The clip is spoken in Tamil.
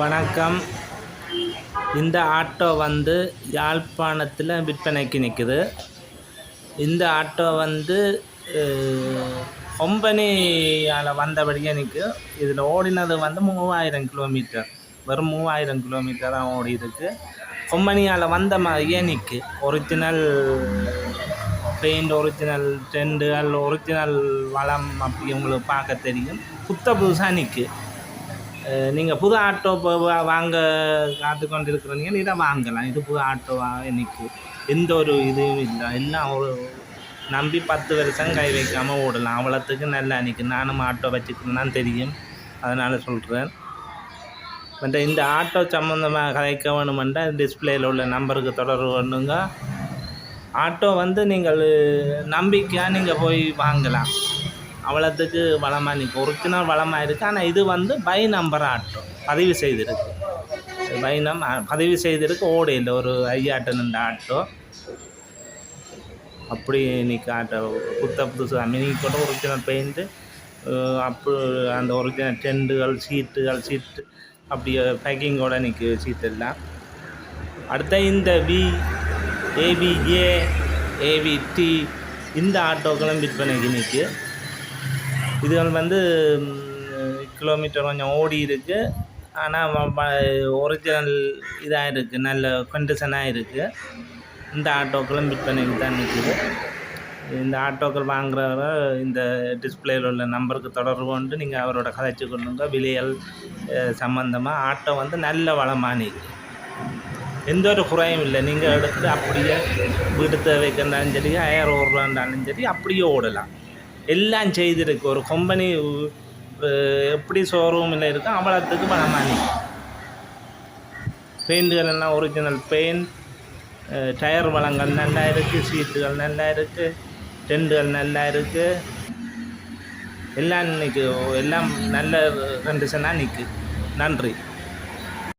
வணக்கம். இந்த ஆட்டோ வந்து யாழ்ப்பாணத்தில் விற்பனைக்கு நிற்குது. இந்த ஆட்டோ வந்து கொம்பனியால் வந்தபடியே நிற்கும். இதில் ஓடினது வந்து 3000 கிலோமீட்டர், வெறும் 3000 கிலோமீட்டர் தான் ஓடி இருக்கு. கொம்பனியால் வந்த மாதிரியே நிற்கு. ஒரிஜினல் பெயிண்ட், ஒரிஜினல் டெண்டுகள், ஒரிஜினல் வளம் அப்படி உங்களுக்கு பார்க்க தெரியும். புதுசாக நிற்கு. நீங்கள் புது ஆட்டோ இப்போ வாங்க காத்து கொண்டு இருக்கிறீங்க, இதை வாங்கலாம். இது புது ஆட்டோவாக நிற்கு. எந்த ஒரு இதுவும் இல்லை. எல்லாம் ஒரு நம்பி 10 வருஷம் கை வைக்காமல் ஓடலாம். அவ்வளோத்துக்கு நல்லா நிற்கு. நானும் ஆட்டோ வச்சுக்கணும்னு தெரியும், அதனால் சொல்கிறேன். மற்ற இந்த ஆட்டோ சம்மந்தமாக கதைக்க வேணுமெண்டா டிஸ்பிளேயில் உள்ள நம்பருக்கு தொடர்பு பண்ணுங்க. ஆட்டோ வந்து நீங்கள் நம்பிக்கையாக நீங்கள் போய் வாங்கலாம். அவ்வளோத்துக்கு வளமாக நிற்கு. ஒரிஜினல் வளமாக இருக்குது. ஆனால் இது வந்து பை நம்பர் ஆட்டோ பதிவு செய்திருக்கு. பதிவு செய்திருக்கு. ஓடையில் ஒரு ஐயாட்ட நின்ற ஆட்டோ அப்படி நிற்க ஆட்டோ. புதுசு மினி கூட ஒரிஜினல் பெயிண்ட்டு, அப்போ அந்த ஒரிஜினல் டெண்டுகள், சீட்டு அப்படி பேக்கிங்கோட நிற்க சீட்டெல்லாம். அடுத்த இந்த ஏபிஏ, ஏவிடி இந்த ஆட்டோக்களும் விற்பனைக்கு நிற்கு. இதுகள் வந்து கிலோமீட்டர் கொஞ்சம் ஓடி இருக்குது. ஆனால் ஒரிஜினல் இதாக இருக்குது, நல்ல கண்டிஷனாக இருக்குது. இந்த ஆட்டோக்களும் விற்பனைக்கு தான் நிற்குது. இந்த ஆட்டோக்கள் வாங்குறவங்க இந்த டிஸ்பிளேயில் உள்ள நம்பருக்கு தொடர்பு கொண்டு நீங்கள் அவரோட கதைச்சு கொண்டுங்க. விலைகள் சம்மந்தமாக ஆட்டோ வந்து நல்ல வளமாக நிற்குது. எந்த ஒரு குறையும் இல்லை. நீங்கள் எடுத்து அப்படியே வீட்டு தேவைக்கு இருந்தாலும் சரி, 1000 ஓடுறாண்டாலும் சரி, அப்படியே ஓடலாம். எல்லாம் செய்திருக்கு. ஒரு கம்பெனி எப்படி ஷோரூமில் இருக்கோ அவ்வளோத்துக்கு பணமானி. பெயிண்ட்டுகள் எல்லாம் ஒரிஜினல் பெயிண்ட், டயர் வளங்கள் நல்லா இருக்குது, சீட்டுகள் நல்லா இருக்குது, டெண்டுகள் நல்லா இருக்குது. எல்லாம் நிற்கு. எல்லாம் நல்ல கண்டிஷனாக நிற்கு. நன்றி.